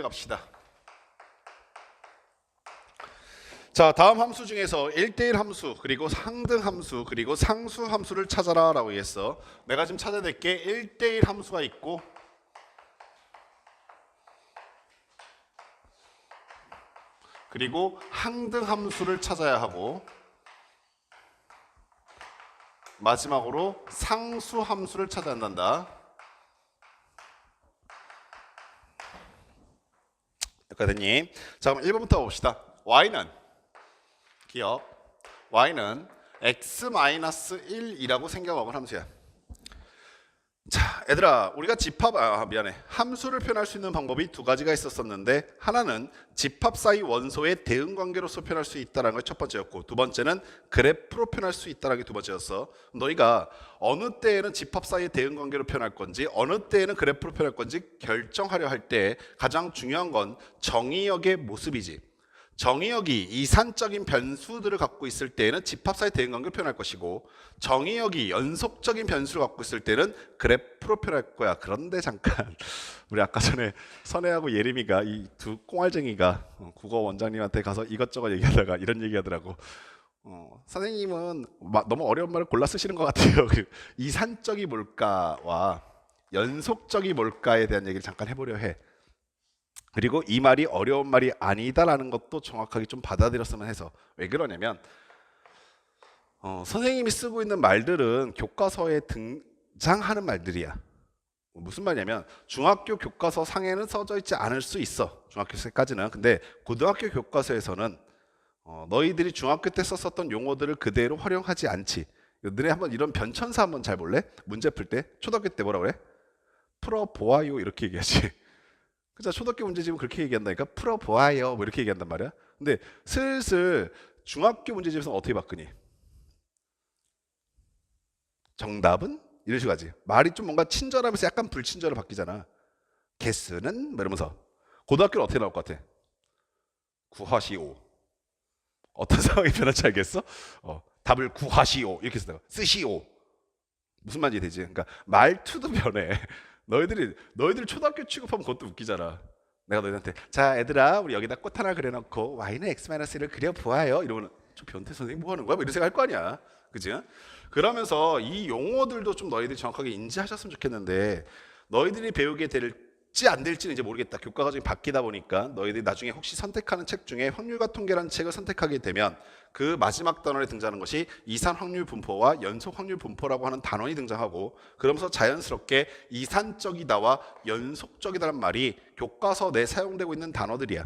갑시다. 자, 다음 함수 중에서 1대1 함수, 그리고 상등 함수, 그리고 상수 함수를 찾아라 라고 했어. 내가 지금 찾아낼 게 1대1 함수가 있고 그리고 항등 함수를 찾아야 하고 마지막으로 상수 함수를 찾아야 한단다. 여기까지 됐니? 자, 그럼 1번부터 봅시다. y는 기억 y는 x-1이라고 생겨먹은 함수야. 자, 얘들아, 우리가 함수를 표현할 수 있는 방법이 두 가지가 있었었는데, 하나는 집합 사이 원소의 대응 관계로서 표현할 수 있다는 게 첫 번째였고, 두 번째는 그래프로 표현할 수 있다는 게 두 번째였어. 너희가 어느 때에는 집합 사이의 대응 관계로 표현할 건지, 어느 때에는 그래프로 표현할 건지 결정하려 할 때 가장 중요한 건 정의역의 모습이지. 정의역이 이산적인 변수들을 갖고 있을 때에는 집합 사이 대응 관계를 표현할 것이고, 정의역이 연속적인 변수를 갖고 있을 때는 그래프로 표현할 거야. 그런데 잠깐, 우리 아까 전에 선혜하고 예림이가 이 두 꽁알쟁이가 국어 원장님한테 가서 이것저것 얘기하다가 이런 얘기하더라고. 선생님은 너무 어려운 말을 골라 쓰시는 것 같아요. 이산적이 뭘까와 연속적이 뭘까에 대한 얘기를 잠깐 해보려 해. 그리고 이 말이 어려운 말이 아니다라는 것도 정확하게 좀 받아들였으면 해서. 왜 그러냐면 선생님이 쓰고 있는 말들은 교과서에 등장하는 말들이야. 무슨 말이냐면 중학교 교과서 상에는 써져 있지 않을 수 있어. 중학교 때까지는. 근데 고등학교 교과서에서는 너희들이 중학교 때 썼었던 용어들을 그대로 활용하지 않지. 너네 한번 이런 변천사 한번 잘 볼래? 문제 풀 때 초등학교 때 뭐라 그래? 풀어보아요 이렇게 얘기하지. 그죠? 초등학교 문제집은 그렇게 얘기한다니까. 풀어보아요 뭐 이렇게 얘기한단 말이야. 근데 슬슬 중학교 문제집에서는 어떻게 바꾸니? 정답은? 이런 식으로 하지. 말이 좀 뭔가 친절하면서 약간 불친절로 바뀌잖아. 개수는? 뭐 이러면서. 고등학교는 어떻게 나올 것 같아? 구하시오. 어떤 상황이 변할지 알겠어? 답을 구하시오 이렇게 쓴다고. 쓰시오. 무슨 말인지 되지? 그러니까 말투도 변해. 너희들이 초등학교 취급하면 그것도 웃기잖아. 내가 너희한테 자 얘들아 우리 여기다 꽃 하나 그려놓고 y는 x-1을 그려보아요 이러면 저 변태 선생님 뭐 하는 거야? 뭐 이런 생각 할 거 아니야. 그치? 그러면서 이 용어들도 좀 너희들이 정확하게 인지하셨으면 좋겠는데, 너희들이 배우게 될지 안 될지는 이제 모르겠다. 교과 과정이 바뀌다 보니까 너희들이 나중에 혹시 선택하는 책 중에 확률과 통계라는 책을 선택하게 되면 그 마지막 단원에 등장하는 것이 이산 확률 분포와 연속 확률 분포라고 하는 단원이 등장하고, 그러면서 자연스럽게 이산적이다와 연속적이다라는 말이 교과서 내에 사용되고 있는 단어들이야.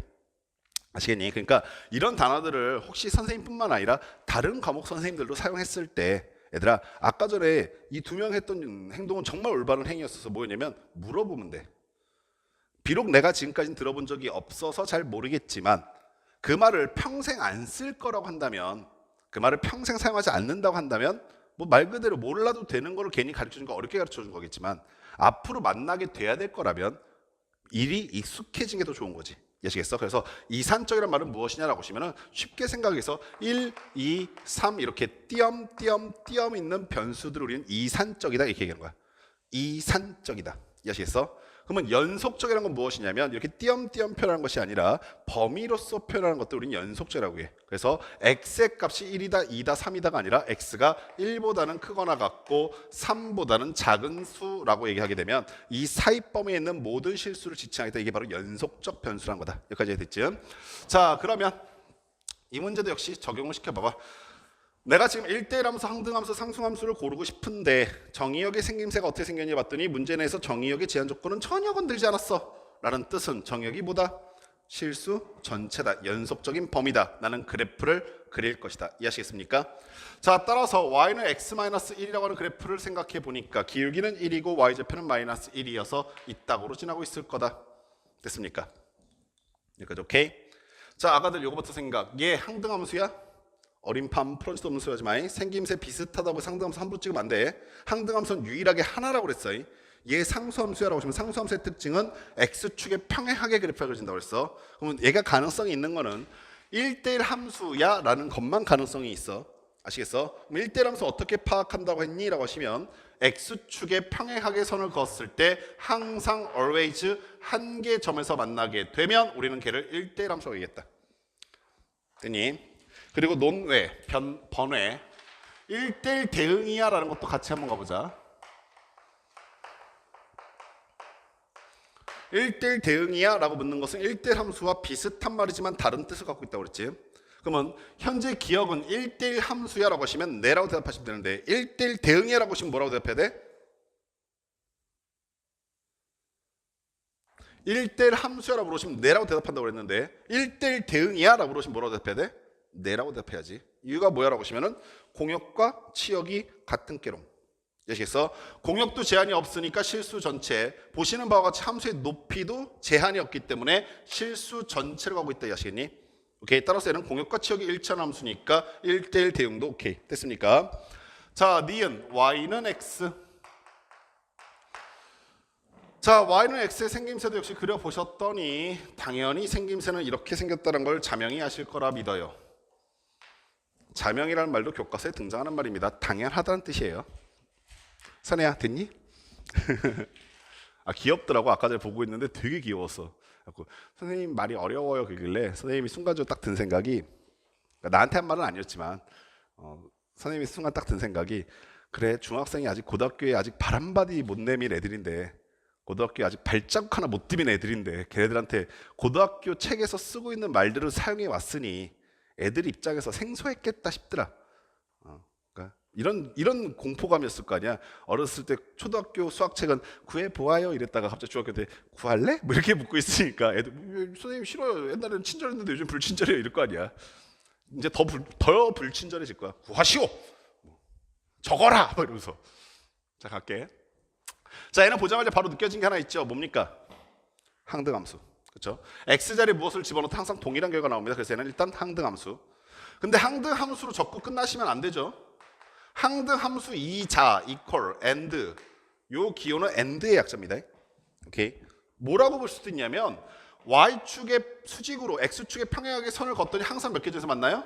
아시겠니? 그러니까 이런 단어들을 혹시 선생님뿐만 아니라 다른 과목 선생님들도 사용했을 때, 얘들아 아까 전에 이 두 명 했던 행동은 정말 올바른 행위였어서 뭐였냐면 물어보면 돼. 비록 내가 지금까지는 들어본 적이 없어서 잘 모르겠지만 그 말을 평생 안 쓸 거라고 한다면, 그 말을 평생 사용하지 않는다고 한다면 뭐 말 그대로 몰라도 되는 거를 괜히 가르쳐준 거 어렵게 가르쳐준 거겠지만, 앞으로 만나게 돼야 될 거라면 일이 익숙해진 게 더 좋은 거지. 아시겠어? 그래서 이산적이란 말은 무엇이냐라고 하시면은 쉽게 생각해서 1, 2, 3 이렇게 띄엄 있는 변수들을 우리는 이산적이다 이렇게 얘기하는 거야. 이산적이다. 아시겠어? 그러면 연속적이라는 건 무엇이냐면 이렇게 띄엄 표현하는 것이 아니라 범위로서 표현하는 것도 우리는 연속적이라고 해. 그래서 x의 값이 1이다, 2다, 3이다가 아니라 x가 1보다는 크거나 같고 3보다는 작은 수라고 얘기하게 되면 이 사이 범위에 있는 모든 실수를 지칭하겠다. 이게 바로 연속적 변수란 거다. 여기까지 됐죠? 자, 그러면 이 문제도 역시 적용을 시켜봐봐. 내가 지금 1대1 함수, 항등함수, 상수함수를 고르고 싶은데 정의역의 생김새가 어떻게 생겼냐 봤더니 문제 내에서 정의역의 제한 조건은 전혀 건들지 않았어 라는 뜻은 정의역이 뭐다? 실수 전체다. 연속적인 범위다. 나는 그래프를 그릴 것이다. 이해하시겠습니까? 자, 따라서 y는 x-1이라고 하는 그래프를 생각해 보니까 기울기는 1이고 y좌표는 -1이어서 이 딱으로 지나고 있을 거다. 됐습니까? 여기까지 오케이? 자, 아가들 요거부터 생각. 얘 항등함수야? 어림팜 풀어지도 없는 소리 하지 마. 생김새 비슷하다고 상등함수 함부로 찍으면 안 돼. 항등함수는 유일하게 하나라고 그랬어. 얘 상수함수야라고 하시면 상수함수의 특징은 x축에 평행하게 그래프가 그려진다고 그랬어. 그러면 얘가 가능성이 있는 거는 1대1 함수야 라는 것만 가능성이 있어. 아시겠어? 그럼 1대1 함수 어떻게 파악한다고 했니? 라고 하시면 x축에 평행하게 선을 그었을 때 항상 always 한 개 점에서 만나게 되면 우리는 걔를 1대1 함수라고 얘기했다. 됐니? 그리고 논외, 번외 1대1 대응이야 라는 것도 같이 한번 가보자. 1대1 대응이야 라고 묻는 것은 1대1 함수와 비슷한 말이지만 다른 뜻을 갖고 있다고 그랬지. 그러면 현재 기억은 1대1 함수야 라고 하시면 네라고 대답하시면 되는데 1대1 대응이야 라고 하시면 뭐라고 대답해야 돼? 1대1 함수야 라고 물으시면 네라고 대답한다고 그랬는데 1대1 대응이야 라고 물으시면 뭐라고 대답해야 돼? 네라고 대답해야지. 이유가 뭐야 라고 하시면은 공역과 치역이 같은 깨롱. 아시겠어? 공역도 제한이 없으니까 실수 전체, 보시는 바와 같이 함수의 높이도 제한이 없기 때문에 실수 전체를 가고 있다. 아시겠니? 오케이. 따라서 얘는 공역과 치역이 일치하는 함수니까 1대1 대응도 오케이. 됐습니까? 자, 니은 y는 x. 자, y는 x의 생김새도 역시 그려보셨더니 당연히 생김새는 이렇게 생겼다는 걸 자명히 아실 거라 믿어요. 자명이라는 말도 교과서에 등장하는 말입니다. 당연하다는 뜻이에요. 선혜야, 됐니? 아, 귀엽더라고. 아까 전에 보고 있는데 되게 귀여웠어. 선생님 말이 어려워요 그길래 선생님이 순간적으로 딱 든 생각이, 나한테 한 말은 아니었지만 선생님이 순간 딱 든 생각이, 그래 중학생이 아직 고등학교에 아직 바람바디 못 내민 애들인데, 고등학교에 아직 발자국 하나 못 디빈 애들인데 걔네들한테 고등학교 책에서 쓰고 있는 말들을 사용해 왔으니 애들 입장에서 생소했겠다 싶더라. 그러니까 이런 공포감이었을 거 아니야. 어렸을 때 초등학교 수학책은 구해 보아요 이랬다가 갑자기 중학교 때 구할래? 뭐 이렇게 묻고 있으니까 애들 선생님 싫어요. 옛날에는 친절했는데 요즘 불친절해요 이럴 거 아니야. 이제 더 불친절해질 거야. 구하시오. 적어라. 뭐 이러면서. 자, 갈게. 자, 얘는 보자마자 바로 느껴진 게 하나 있죠. 뭡니까? 항등함수. 그렇죠? x자리에 무엇을 집어넣어도 항상 동일한 결과가 나옵니다. 그래서 얘는 일단 항등함수. 근데 항등함수로 적고 끝나시면 안 되죠. 항등함수 2자, equal, and 요 기호는 and의 약자입니다. 오케이. 뭐라고 볼 수도 있냐면 y축의 수직으로 x축의 평행하게 선을 걷더니 항상 몇 개 점에서 만나요?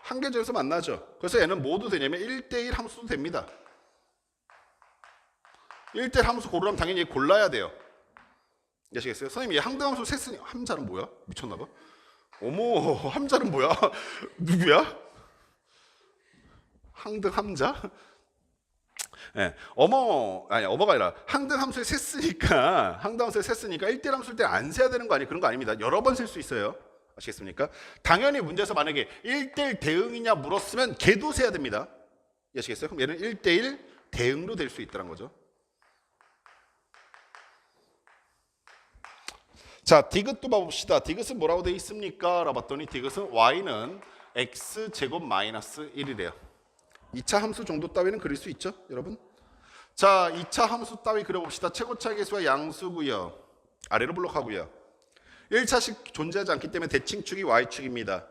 한 개 점에서 만나죠. 그래서 얘는 뭐도 되냐면 1대1 함수도 됩니다. 1대1 함수 고르려면 당연히 골라야 돼요. 아시겠어요? 선생님, 얘 항등함수 셌으니 함자는 뭐야? 미쳤나봐. 어머, 함자는 뭐야? 누구야? 항등함자? 네, 어머가 아니라 항등함수에 셌으니까 1대1 함수일 때 안 세야 되는 거 아니에요? 그런 거 아닙니다. 여러 번 셀 수 있어요. 아시겠습니까? 당연히 문제에서 만약에 1대1 대응이냐 물었으면 걔도 세야 됩니다. 아시겠어요? 그럼 얘는 1대1 대응도 될 수 있다는 거죠. 자, 디귿도 봐봅시다. 디귿은 뭐라고 되어 있습니까? 라고 봤더니 디귿은 y는 x제곱 마이너스 1이래요. 2차 함수 정도 따위는 그릴 수 있죠, 여러분? 자, 2차 함수 따위 그려봅시다. 최고차의 개수와 양수고요. 아래로 블록하고요. 1차식 존재하지 않기 때문에 대칭축이 y축입니다.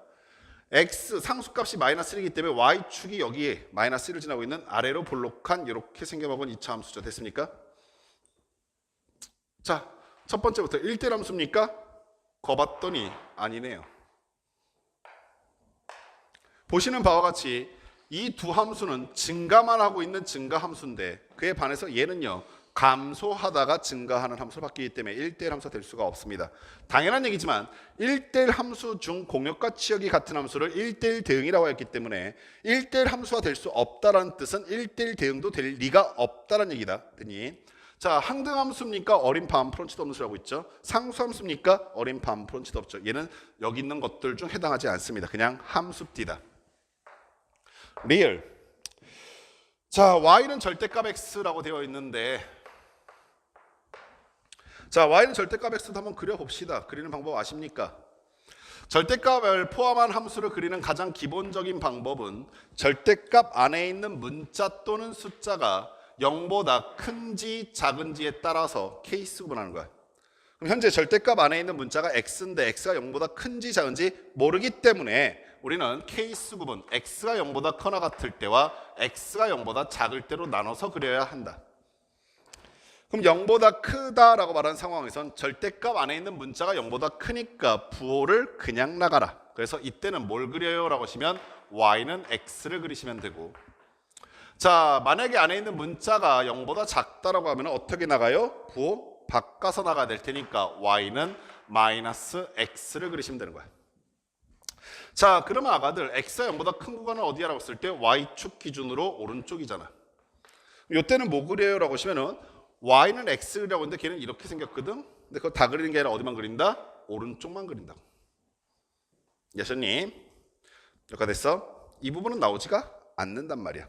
x 상수값이 마이너스 1이기 때문에 y축이 여기에 마이너스 1을 지나고 있는 아래로 블록한 이렇게 생겨먹은 2차 함수죠. 됐습니까? 자, 첫 번째부터 1대1 함수입니까? 거봤더니 아니네요. 보시는 바와 같이 이 두 함수는 증가만 하고 있는 증가 함수인데 그에 반해서 얘는요 감소하다가 증가하는 함수로 바뀌기 때문에 1대1 함수가 될 수가 없습니다. 당연한 얘기지만 1대1 함수 중 공역과 치역이 같은 함수를 1대1 대응이라고 했기 때문에 1대1 함수가 될 수 없다라는 뜻은 1대1 대응도 될 리가 없다라는 얘기다. 됐니? 자, 항등함수입니까? 어림밤 프런치도 없는 수라고 있죠. 상수함수입니까? 어림밤 프런치도 없죠. 얘는 여기 있는 것들 중 해당하지 않습니다. 그냥 함수띠다. 리얼. 자, y는 절대값 x라고 되어 있는데, 자, y는 절대값 x도 한번 그려봅시다. 그리는 방법 아십니까? 절대값을 포함한 함수를 그리는 가장 기본적인 방법은 절대값 안에 있는 문자 또는 숫자가 0보다 큰지 작은지에 따라서 케이스 구분하는 거야. 그럼 현재 절대값 안에 있는 문자가 x인데 x가 0보다 큰지 작은지 모르기 때문에 우리는 케이스 구분, x가 0보다 커나 같을 때와 x가 0보다 작을 때로 나눠서 그려야 한다. 그럼 0보다 크다라고 말하는 상황에선 절대값 안에 있는 문자가 0보다 크니까 부호를 그냥 나가라. 그래서 이때는 뭘 그려요? 라고 하시면 y는 x를 그리시면 되고, 자 만약에 안에 있는 문자가 0보다 작다라고 하면 어떻게 나가요? 부호 바꿔서 나가야 될 테니까 y는 마이너스 x를 그리시면 되는 거야. 자 그러면 아가들 x가 0보다 큰 구간은 어디야라고 했을 때 y축 기준으로 오른쪽이잖아. 이때는 뭐 그려요? 라고 하시면은 y는 x라고 했는데 걔는 이렇게 생겼거든. 근데 그거 다 그리는 게 아니라 어디만 그린다? 오른쪽만 그린다. 야셔님 여기가 됐어? 이 부분은 나오지가 않는단 말이야.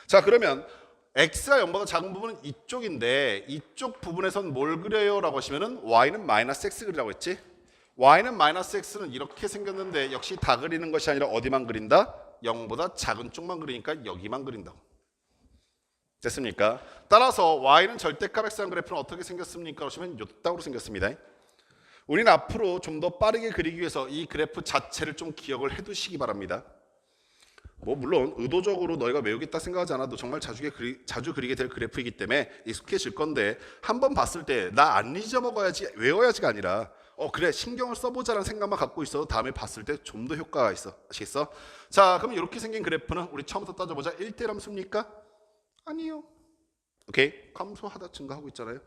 자 그러면 x가 0보다 작은 부분은 이쪽인데 이쪽 부분에선 뭘 그려요? 라고 하시면은 y는 마이너스 x 그리라고 했지. y는 마이너스 x는 이렇게 생겼는데 역시 다 그리는 것이 아니라 어디만 그린다? 0보다 작은 쪽만 그리니까 여기만 그린다고. 됐습니까? 따라서 y는 절대값 x한 그래프는 어떻게 생겼습니까? 그러시면 요따구로 생겼습니다. 우리는 앞으로 좀 더 빠르게 그리기 위해서 이 그래프 자체를 좀 기억을 해두시기 바랍니다. 뭐 물론 의도적으로 너희가 외우겠다 생각하지 않아도 정말 자주 그리게 될 그래프이기 때문에 익숙해질 건데 한번 봤을 때 나 안 잊어먹어야지 외워야지가 아니라 그래 신경을 써보자라는 생각만 갖고 있어도 다음에 봤을 때 좀 더 효과가 있어. 아시겠어? 자 그럼 이렇게 생긴 그래프는 우리 처음부터 따져보자. 1대1 함수입니까? 아니요. 오케이 감소하다 증가하고 있잖아요.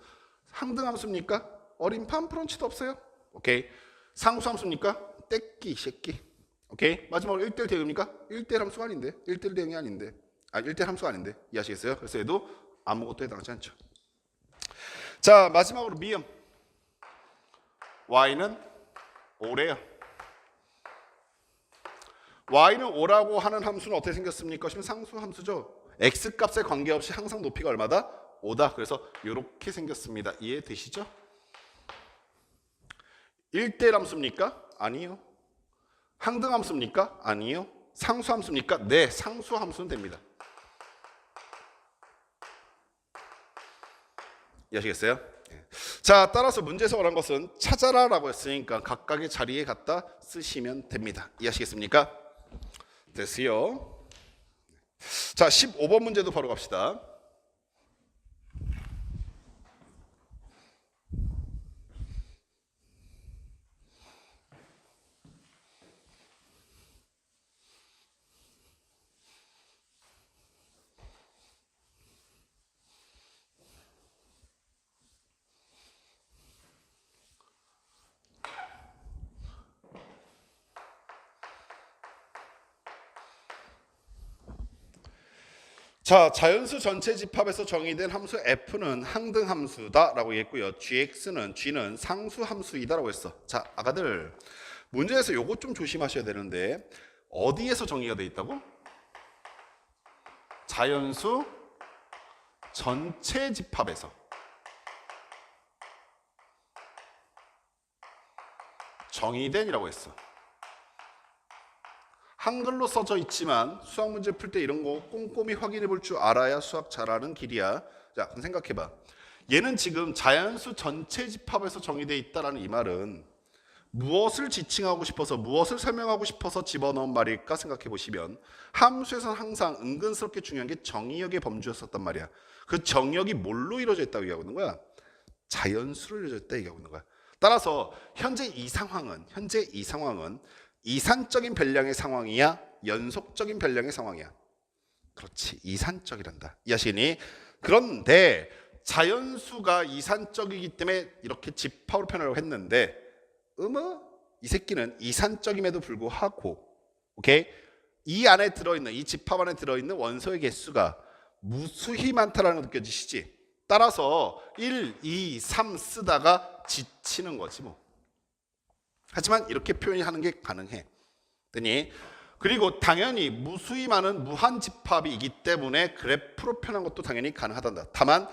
상등함수입니까? 어림판 프런치도 없어요. 오케이 상수함수입니까? 떼끼 새끼. 오케이 마지막으로 1대1 대응입니까? 1대1 함수가 아닌데 1대1 대응이 아닌데 1대1 함수가 아닌데 이해하시겠어요? 그래서 얘도 아무것도 해당하지 않죠. 자 마지막으로 미음 y는 5래요. y는 5라고 하는 함수는 어떻게 생겼습니까? 하시면 상수함수죠. x값에 관계없이 항상 높이가 얼마다? 5다. 그래서 이렇게 생겼습니다. 이해되시죠? 1대1 함수입니까? 아니요. 항등함수입니까? 아니요. 상수함수입니까? 네, 상수함수는 됩니다. 이해하시겠어요? 자, 따라서 문제에서 말한 것은 찾아라 라고 했으니까 각각의 자리에 갖다 쓰시면 됩니다. 이해하시겠습니까? 됐어요. 자, 15번 문제도 바로 갑시다. 자, 자연수 전체 집합에서 정의된 함수 f는 항등함수다라고 했고요. g는 상수함수이다라고 했어. 자, 아가들 문제에서 요것 좀 조심하셔야 되는데 어디에서 정의가 돼 있다고? 자연수 전체 집합에서. 정의된이라고 했어. 한글로 써져 있지만 수학 문제 풀 때 이런 거 꼼꼼히 확인해 볼 줄 알아야 수학 잘하는 길이야. 자, 그럼 생각해 봐. 얘는 지금 자연수 전체 집합에서 정의되어 있다라는 이 말은 무엇을 지칭하고 싶어서 무엇을 설명하고 싶어서 집어넣은 말일까 생각해 보시면 함수에서는 항상 은근스럽게 중요한 게 정의역의 범주였었단 말이야. 그 정의역이 뭘로 이루어져 있다고 얘기하고 있는 거야? 자연수로 이루어져 있다 얘기하고 있는 거야. 따라서 현재 이 상황은 이산적인 변량의 상황이야? 연속적인 변량의 상황이야? 그렇지, 이산적이란다. 이해하시니? 그런데 자연수가 이산적이기 때문에 이렇게 집합으로 표현하려고 했는데 이 새끼는 이산적임에도 불구하고 오케이? 이 안에 들어있는, 이 집합 안에 들어있는 원소의 개수가 무수히 많다라는 거 느껴지시지? 따라서 1, 2, 3 쓰다가 지치는 거지 뭐. 하지만 이렇게 표현하는 게 가능해. 그리고 당연히 무수히 많은 무한집합이기 때문에 그래프로 표현한 것도 당연히 가능하단다. 다만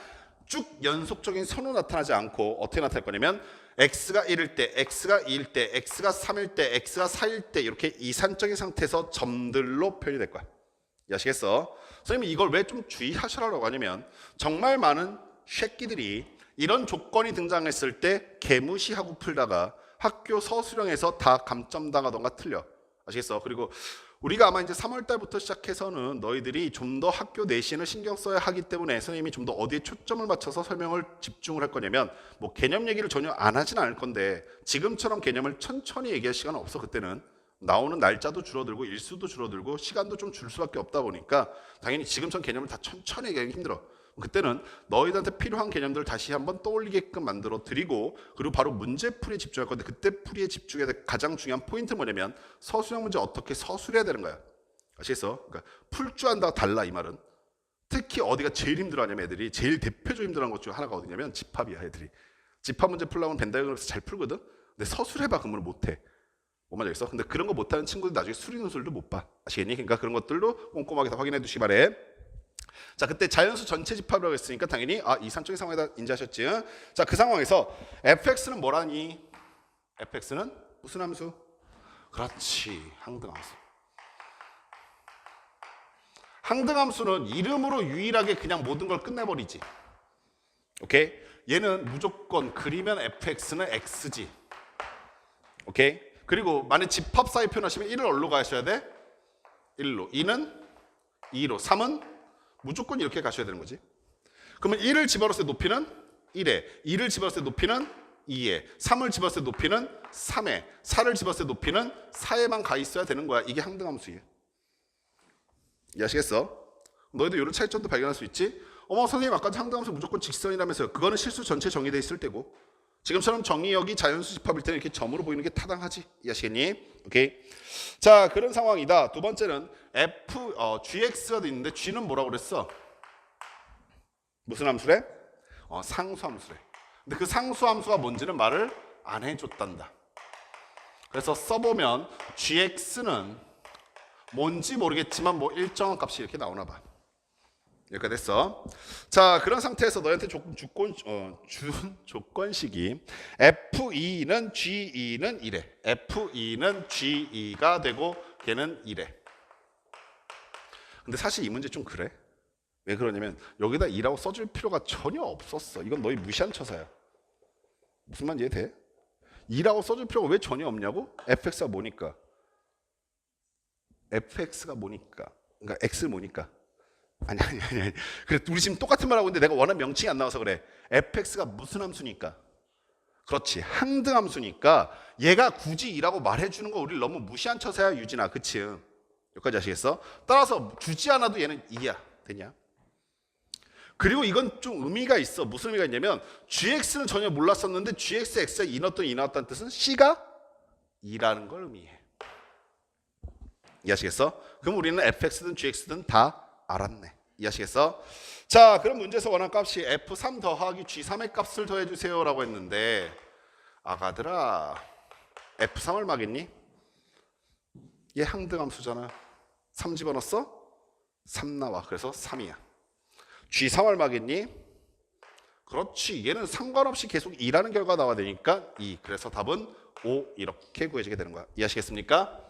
쭉 연속적인 선으로 나타나지 않고 어떻게 나타날 거냐면 x가 1일 때, x가 2일 때, x가 3일 때, x가 4일 때 이렇게 이산적인 상태에서 점들로 표현이 될 거야. 아시겠어? 선생님이 이걸 왜 좀 주의하시라고 하냐면 정말 많은 새끼들이 이런 조건이 등장했을 때 개무시하고 풀다가 학교 서술형에서 다 감점당하던가 틀려. 아시겠어? 그리고 우리가 아마 이제 3월 달부터 시작해서는 너희들이 좀 더 학교 내신을 신경 써야 하기 때문에 선생님이 좀 더 어디에 초점을 맞춰서 설명을 집중을 할 거냐면 뭐 개념 얘기를 전혀 안 하진 않을 건데 지금처럼 개념을 천천히 얘기할 시간은 없어. 그때는 나오는 날짜도 줄어들고 일수도 줄어들고 시간도 좀 줄 수밖에 없다 보니까 당연히 지금처럼 개념을 다 천천히 얘기하기 힘들어. 그때는 너희들한테 필요한 개념들을 다시 한번 떠올리게끔 만들어 드리고 그리고 바로 문제풀이에 집중할 건데 그때 풀이에 집중해야 될 가장 중요한 포인트는 뭐냐면 서술형 문제 어떻게 서술해야 되는 거야. 아시겠어? 그러니까 풀 줄 안다가 달라 이 말은. 특히 어디가 제일 힘들어하냐면 애들이 제일 대표적으로 힘들어하는 것 중 하나가 어디냐면 집합이야 애들이. 집합 문제 풀려면 벤다이어그램에서 잘 풀거든. 근데 서술해봐 그러면 못해. 뭔 말이겠어? 근데 그런 거 못하는 친구들 나중에 수리노술도 못 봐. 아시겠니? 그러니까 그런 것들도 꼼꼼하게 다 확인해 두시기 바래. 자, 그때 자연수 전체 집합이라고 했으니까 당연히 이산적인 상황에다 인지하셨지? 자, 그 상황에서 fx는 뭐라니? fx는 무슨 함수? 그렇지, 항등함수. 항등함수는 이름으로 유일하게 그냥 모든 걸 끝내버리지. 오케이? 얘는 무조건 그리면 fx는 x지. 오케이? 그리고 만약 집합 사이 표현하시면 1을 어디로 가셔야 돼? 1로. 2는 2로. 3은 무조건 이렇게 가셔야 되는 거지. 그러면 1을 집어넣었을 때 높이는 1에, 2를 집어넣었을 때 높이는 2에, 3을 집어넣었을 때 높이는 3에, 4를 집어넣었을 때 높이는 4에만 가 있어야 되는 거야. 이게 항등함수예요. 이해하시겠어? 너희도 이런 차이점도 발견할 수 있지? 어머 선생님 아까 항등함수 무조건 직선이라면서요. 그거는 실수 전체 정의돼 있을 때고 지금처럼 정의역이 자연수 집합일 때는 이렇게 점으로 보이는 게 타당하지. 이해하시겠니? 오케이. 자, 그런 상황이다. 두 번째는 gx가 돼 있는데 g는 뭐라고 그랬어? 무슨 함수래? 상수함수래. 근데 그 상수함수가 뭔지는 말을 안 해줬단다. 그래서 써보면 gx는 뭔지 모르겠지만 뭐 일정한 값이 이렇게 나오나 봐. 여기까지 됐어. 자, 그런 상태에서 너한테 준 조건식이 F2는 G2는 이래. F2는 G2가 되고 걔는 이래. 근데 사실 이 문제 좀 그래. 왜 그러냐면 여기다 2라고 써줄 필요가 전혀 없었어. 이건 너희 무시한 처사야. 무슨 말인지 이해돼? 2라고 써줄 필요가 왜 전혀 없냐고? fx가 뭐니까? fx가 뭐니까? 그러니까 x를 뭐니까? 아니. 그래, 우리 지금 똑같은 말 하고 있는데 내가 원하는 명칭이 안 나와서 그래. fx가 무슨 함수니까? 그렇지, 항등함수니까 얘가 굳이 2라고 말해주는 거 우리 너무 무시한 처사야, 유진아. 그치? 여기까지 아시겠어? 따라서 주지 않아도 얘는 2야. 되냐? 그리고 이건 좀 의미가 있어. 무슨 의미가 있냐면 gx는 전혀 몰랐었는데 gx, x에 2 넣었더니 2 나왔다는 뜻은 c가 2라는 걸 의미해. 이해하시겠어? 그럼 우리는 fx든 gx든 다 알았네. 이해하시겠어? 자, 그럼 문제에서 원하는 값이 f3 더하기 g3의 값을 더해주세요 라고 했는데 아가들아 f3을 막겠니? 얘 항등함수잖아. 3 집어넣었어? 3 나와. 그래서 3이야. g3을 막겠니? 그렇지. 얘는 상관없이 계속 2라는 결과가 나와야 되니까 2. 그래서 답은 5 이렇게 구해지게 되는 거야. 이해하시겠습니까?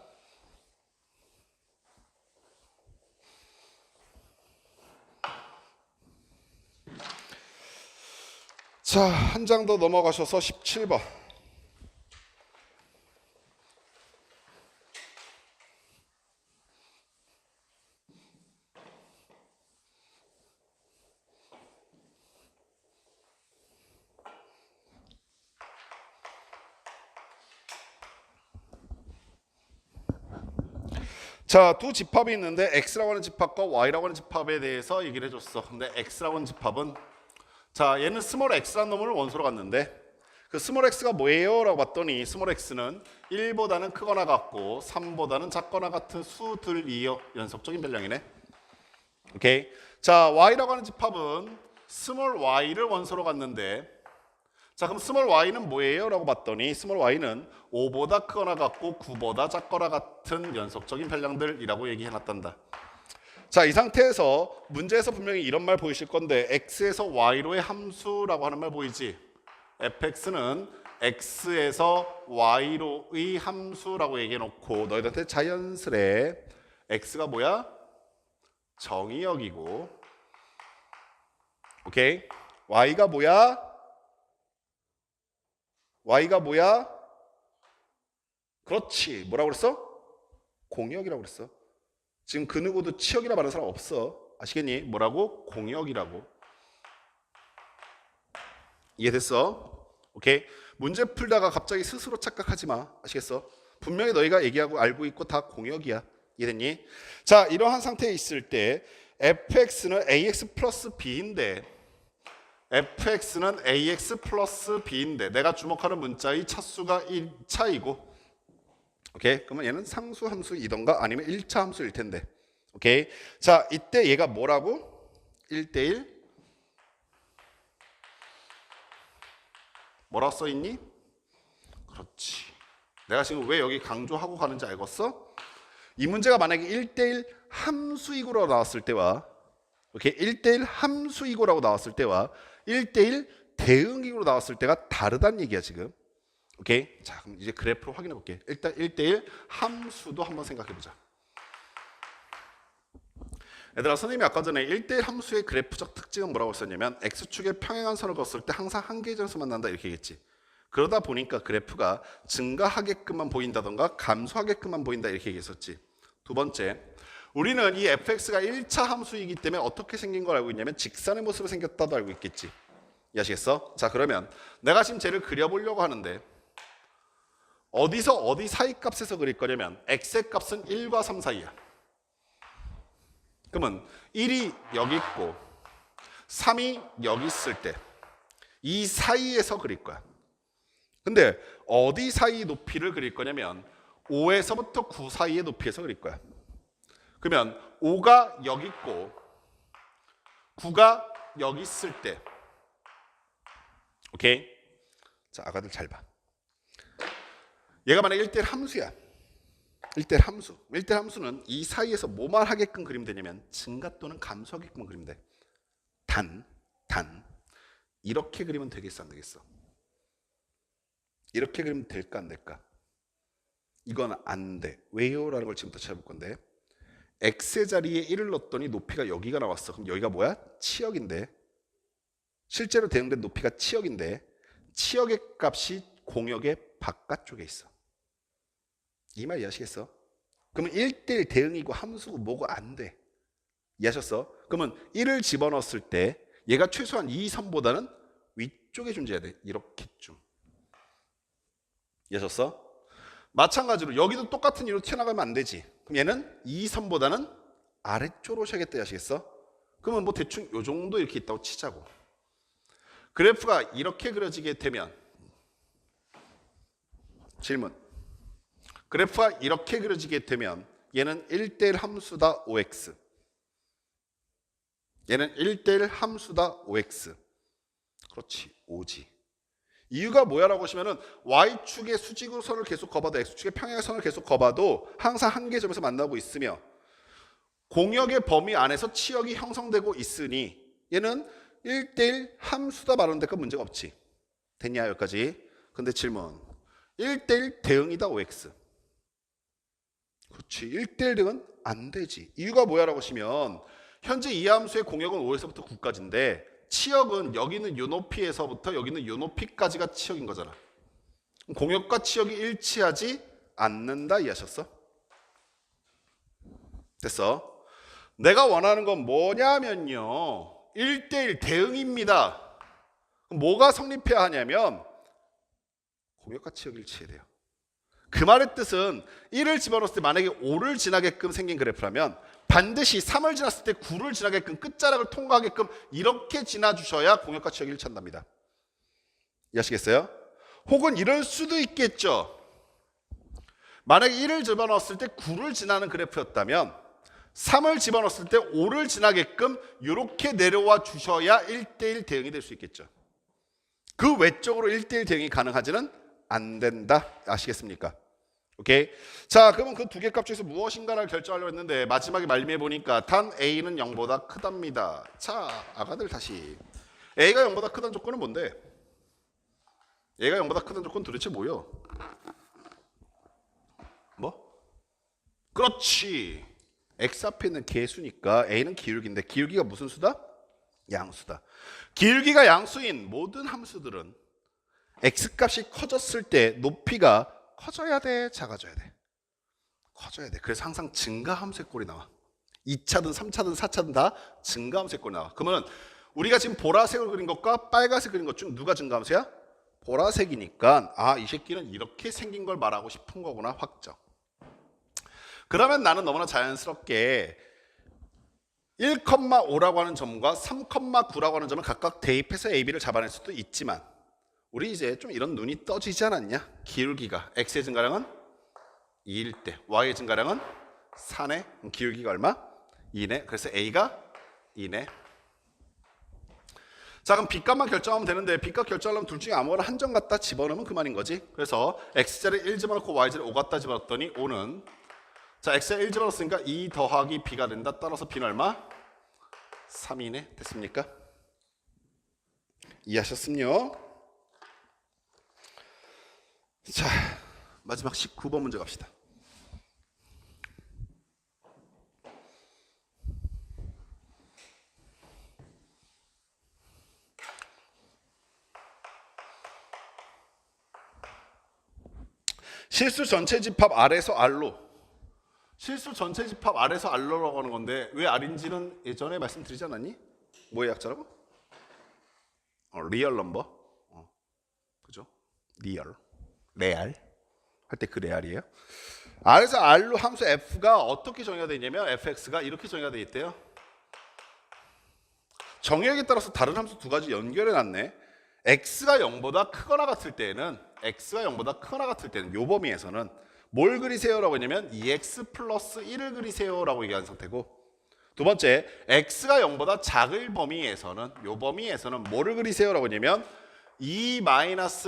자, 한 장 더 넘어가셔서 17번. 자, 두 집합이 있는데 x라고 하는 집합과 y라고 하는 집합에 대해서 얘기를 해줬어. 근데 x라고 하는 집합은 자, 얘는 스몰 x라는 놈을 원소로 갔는데 그 스몰 x가 뭐예요? 라고 봤더니 스몰 x는 1보다는 크거나 같고 3보다는 작거나 같은 수들이요. 연속적인 변량이네. 오케이. 자, y라고 하는 집합은 스몰 y를 원소로 갔는데 자, 그럼 스몰 y는 뭐예요? 라고 봤더니 스몰 y는 5보다 크거나 같고 9보다 작거나 같은 연속적인 변량들이라고 얘기해놨단다. 자, 이 상태에서 문제에서 분명히 이런 말 보이실 건데 x에서 y로의 함수라고 하는 말 보이지? fx는 x에서 y로의 함수라고 얘기해놓고 너희들한테 자연스레 x가 뭐야? 정의역이고 오케이? y가 뭐야? y가 뭐야? 그렇지. 뭐라고 그랬어? 공역이라고 그랬어. 지금 그 누구도 치역이라 말하는 사람 없어. 아시겠니? 뭐라고? 공역이라고. 이해됐어? 오케이? 문제 풀다가 갑자기 스스로 착각하지 마. 아시겠어? 분명히 너희가 얘기하고 알고 있고 다 공역이야. 이해됐니? 자, 이러한 상태에 있을 때 fx는 ax 플러스 b인데 fx는 ax 플러스 b인데 내가 주목하는 문자의 차수가 1차이고 오케이? 그러면 얘는 상수 함수이던가 아니면 1차 함수일 텐데 오케이? 자, 이때 얘가 뭐라고? 1대1 뭐라고 써있니? 그렇지. 내가 지금 왜 여기 강조하고 가는지 알겠어? 이 문제가 만약에 1대1 함수이고라고 나왔을 때와 오케이? 1대1 함수이고라고 나왔을 때와 1대1 대응이고로 나왔을 때가 다르다는 얘기야 지금. 오케이? 자, 그럼 이제 그래프로 확인해 볼게. 일단 1대1 함수도 한번 생각해 보자. 얘들아, 선생님이 아까 전에 1대1 함수의 그래프적 특징은 뭐라고 썼냐면 x축에 평행한 선을 그었을 때 항상 한 개의 점수만 난다 이렇게 얘기했지. 그러다 보니까 그래프가 증가하게끔만 보인다던가 감소하게끔만 보인다 이렇게 얘기했었지. 두 번째, 우리는 이 fx가 1차 함수이기 때문에 어떻게 생긴 걸 알고 있냐면 직선의 모습으로 생겼다도 알고 있겠지. 이해하시겠어? 자, 그러면 내가 지금 쟤를 그려보려고 하는데 어디서 어디 사이 값에서 그릴 거냐면 x의 값은 1과 3 사이야. 그러면 1이 여기 있고 3이 여기 있을 때 이 사이에서 그릴 거야. 근데 어디 사이 높이를 그릴 거냐면 5에서부터 9 사이의 높이에서 그릴 거야. 그러면 5가 여기 있고 9가 여기 있을 때 오케이? 자, 아가들 잘 봐. 얘가 만약에 1대1 함수야. 1대1 함수. 1대1 함수는 이 사이에서 뭐만 하게끔 그리면 되냐면 증가 또는 감소하게끔 그리면 돼. 단 이렇게 그리면 되겠어 안 되겠어? 이렇게 그리면 될까 안 될까? 이건 안 돼. 왜요? 라는 걸 지금부터 찾아볼 건데 x의 자리에 1을 넣었더니 높이가 여기가 나왔어. 그럼 여기가 뭐야? 치역인데 실제로 대응된 높이가 치역인데 치역의 값이 공역의 바깥쪽에 있어. 이 말 이해하시겠어? 그러면 1대1 대응이고 함수고 뭐고 안 돼. 이해하셨어? 그러면 1을 집어넣었을 때 얘가 최소한 이 선보다는 위쪽에 존재해야 돼. 이렇게쯤. 이해하셨어? 마찬가지로 여기도 똑같은 이유로 튀어나가면 안 되지. 그럼 얘는 이 선보다는 아래쪽으로 오셔야겠다. 이해하시겠어? 그러면 뭐 대충 요 정도 이렇게 있다고 치자고. 그래프가 이렇게 그려지게 되면 질문. 그래프가 이렇게 그려지게 되면 얘는 1대1 함수다 5x. 얘는 1대1 함수다 5x. 그렇지 5지. 이유가 뭐야라고 하시면은 y축의 수직으로 선을 계속 그어봐도 x축의 평행의 선을 계속 그어봐도 항상 한 개의 점에서 만나고 있으며 공역의 범위 안에서 치역이 형성되고 있으니 얘는 1대1 함수다 말하는 데가 문제가 없지. 됐냐 여기까지? 근데 질문. 1대1 대응이다 5x. 그렇지. 1대1 대응은 안 되지. 이유가 뭐야라고 하시면 현재 이 함수의 공역은 5에서부터 9까지인데 치역은 여기는 요 높이에서부터 여기는 요 높이까지가 치역인 거잖아. 공역과 치역이 일치하지 않는다 이해하셨어? 됐어. 내가 원하는 건 뭐냐면요 1대1 대응입니다. 뭐가 성립해야 하냐면 공역과 치역이 일치해야 돼요. 그 말의 뜻은 1을 집어넣었을 때 만약에 5를 지나게끔 생긴 그래프라면 반드시 3을 지났을 때 9를 지나게끔 끝자락을 통과하게끔 이렇게 지나주셔야 공역과 치역이 일치한답니다. 이해하시겠어요? 혹은 이럴 수도 있겠죠. 만약에 1을 집어넣었을 때 9를 지나는 그래프였다면 3을 집어넣었을 때 5를 지나게끔 이렇게 내려와 주셔야 1대1 대응이 될 수 있겠죠. 그 외적으로 1대1 대응이 가능하지는 안 된다. 아시겠습니까? 오케이. 자, 그러면 그 두 개 값 중에서 무엇인가를 결정하려고 했는데 마지막에 말미에 보니까 단 A는 0보다 크답니다. 자, 아가들 다시. A가 0보다 크다는 조건은 뭔데? A가 0보다 크다는 조건 도대체 뭐요? 뭐? 그렇지. X 앞에 있는 개수니까 A는 기울기인데 기울기가 무슨 수다? 양수다. 기울기가 양수인 모든 함수들은 X값이 커졌을 때 높이가 커져야 돼? 작아져야 돼? 커져야 돼. 그래서 항상 증가함수의 꼴이 나와. 2차든 3차든 4차든 다 증가함수의 꼴이 나와. 그러면 우리가 지금 보라색으로 그린 것과 빨간색 그린 것 중 누가 증가함수야? 보라색이니까 이 새끼는 이렇게 생긴 걸 말하고 싶은 거구나 확정. 그러면 나는 너무나 자연스럽게 1,5라고 하는 점과 3,9라고 하는 점을 각각 대입해서 AB를 잡아낼 수도 있지만 우리 이제 좀 이런 눈이 떠지지 않았냐? 기울기가 x의 증가량은 2일 때 y의 증가량은 4네. 기울기가 얼마? 2네. 그래서 a가 2네. 자, 그럼 B값만 결정하면 되는데 B값 결정하려면 둘 중에 아무거나 한 점 갖다 집어넣으면 그만인 거지. 그래서 X자리 1 집어넣고 Y자리 5 갖다 집어넣었더니 5는 자, X자리 1 집어넣었으니까 2 더하기 B가 된다. 따라서 B는 얼마? 3이네. 됐습니까? 이해하셨음요? 자, 마지막 19번 문제 갑시다. 실수 전체 집합 R에서 R로. 실수 전체 집합 R에서 R로라고 하는 건데 왜 R인지는 예전에 말씀드리지 않았니? 뭐의 약자라고? 리얼 넘버. 그죠? 리얼. 레알. 할 때 그 레알이에요. R에서 R로 함수 F가 어떻게 정의가 되어 있냐면 fx가 이렇게 정의가 되어 있대요. 정의역에 따라서 다른 함수 두 가지 연결해 놨네. x가 0보다 크거나 같을 때는 요 범위에서는 뭘 그리세요라고 했냐면 2x 플러스 1을 그리세요라고 얘기한 상태고, 두 번째 x가 0보다 작을 범위에서는 요 범위에서는 뭐를 그리세요라고 했냐면 2-ax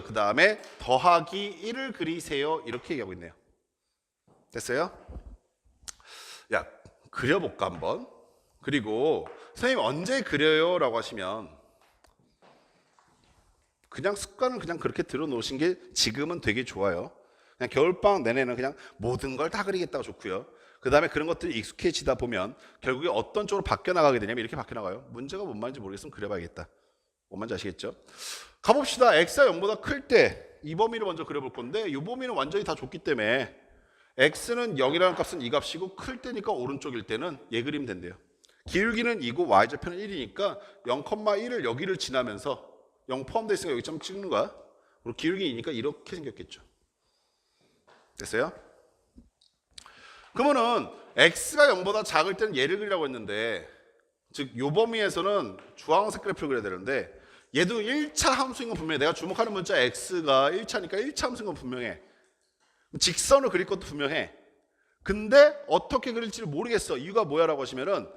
그 다음에 더하기 1을 그리세요 이렇게 얘기하고 있네요. 됐어요? 야, 그려볼까 한번. 그리고 선생님 언제 그려요? 라고 하시면 그냥 습관을 그냥 그렇게 들어놓으신 게 지금은 되게 좋아요. 그냥 겨울방학 내내는 그냥 모든 걸 다 그리겠다고 좋고요. 그 다음에 그런 것들이 익숙해지다 보면 결국에 어떤 쪽으로 바뀌어 나가게 되냐면 이렇게 바뀌어 나가요. 문제가 뭔 말인지 모르겠으면 그려봐야겠다. 뭔 말인지 아시겠죠? 가봅시다. x가 0보다 클 때 이 범위를 먼저 그려볼 건데 이 범위는 완전히 다 줬기 때문에 x는 0이라는 값은 이 값이고 클 때니까 오른쪽일 때는 얘 그리면 된대요. 기울기는 2고 y좌표는 1이니까 0,1을 여기를 지나면서 0 포함되어 있으니까 여기 점 찍는 거야. 그리고 기울기이니까 이렇게 생겼겠죠. 됐어요? 그러면은 x가 0보다 작을 때는 얘를 그리라고 했는데, 즉 요 범위에서는 주황색 그래프를 그려야 되는데 얘도 1차 함수인 건 분명해. 내가 주목하는 문자 x가 1차니까 1차 함수인 건 분명해. 직선을 그릴 것도 분명해. 근데 어떻게 그릴지를 모르겠어. 이유가 뭐야라고 하시면은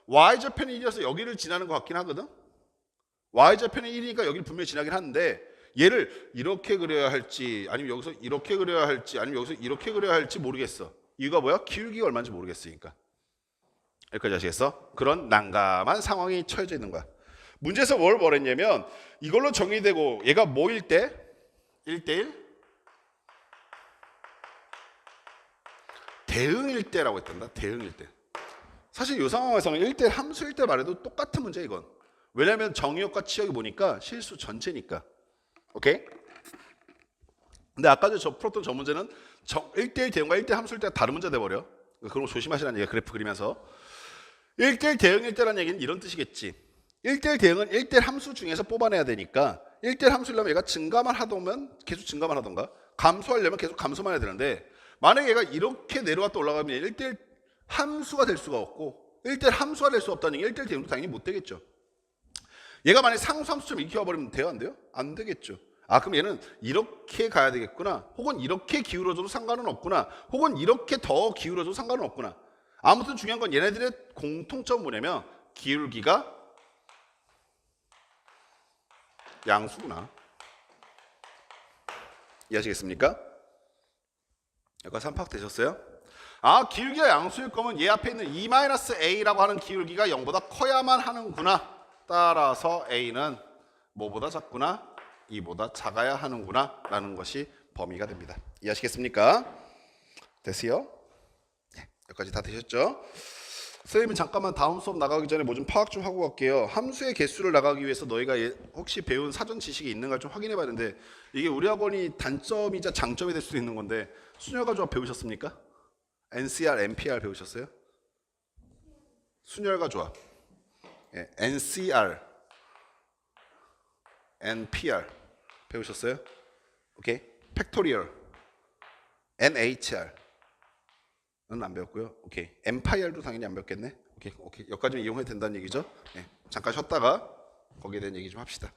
y좌표는 1이어서 여기를 지나는 것 같긴 하거든. y좌표는 1이니까 여기를 분명히 지나긴 하는데 얘를 이렇게 그려야 할지 아니면 여기서 이렇게 그려야 할지 아니면 여기서 이렇게 그려야 할지 모르겠어. 이유가 뭐야? 기울기가 얼마인지 모르겠으니까. 여기까지 아시겠어? 그런 난감한 상황이 처해져 있는 거야. 문제에서 뭘 말했냐면 이걸로 정의되고 얘가 뭐일 때? 1대1? 대응일 때라고 했단다. 대응일 때. 사실 이 상황에서는 1대1 함수일 때 말해도 똑같은 문제야 이건. 왜냐하면 정의역과 치역이 뭐니까 실수 전체니까. 오케이? 근데 아까 저 풀었던 저 문제는 1대1 대응과 1대1 함수일 때가 다른 문제 돼버려. 그런 거 조심하시라는 얘기야. 그래프 그리면서 1대1 대응일 때라는 얘기는 이런 뜻이겠지. 1대1 대응은 1대1 함수 중에서 뽑아내야 되니까 1대1 함수려면 얘가 증가만 하더면 계속 증가만 하던가 감소하려면 계속 감소만 해야 되는데, 만약에 얘가 이렇게 내려갔다 올라가면 1대1 함수가 될 수가 없고 1대1 함수가 될 수 없다는 얘기 1대1 대응도 당연히 못 되겠죠. 얘가 만약에 상수함수처럼 이렇게 와버리면 돼요? 안 돼요? 안 되겠죠. 그럼 얘는 이렇게 가야 되겠구나. 혹은 이렇게 기울어줘도 상관은 없구나. 혹은 이렇게 더 기울어줘도 상관은 없구나. 아무튼 중요한 건 얘네들의 공통점은 뭐냐면 기울기가 양수구나. 이해하시겠습니까? 여기까지 3파악 되셨어요? 기울기가 양수일 거면 얘 앞에 있는 2-a라고 하는 기울기가 0보다 커야만 하는구나. 따라서 a는 뭐보다 작구나? 2보다 작아야 하는구나 라는 것이 범위가 됩니다. 이해하시겠습니까? 됐어요? 네, 여기까지 다 되셨죠? 선생님은 잠깐만 다음 수업 나가기 전에 뭐 좀 파악 좀 하고 갈게요. 함수의 개수를 나가기 위해서 너희가 혹시 배운 사전 지식이 있는가 좀 확인해 봤는데 이게 우리 학원이 단점이자 장점이 될 수도 있는 건데, 순열과 조합 배우셨습니까? NCR, NPR 배우셨어요? 순열과 조합. 예, NCR NPR 배우셨어요? 오케이. 팩토리얼 NHR 는 안 배웠고요. 오케이. MPIR도 당연히 안 배웠겠네. 오케이. 여기까지 이용해도 된다는 얘기죠. 네. 잠깐 쉬었다가 거기에 대한 얘기 좀 합시다.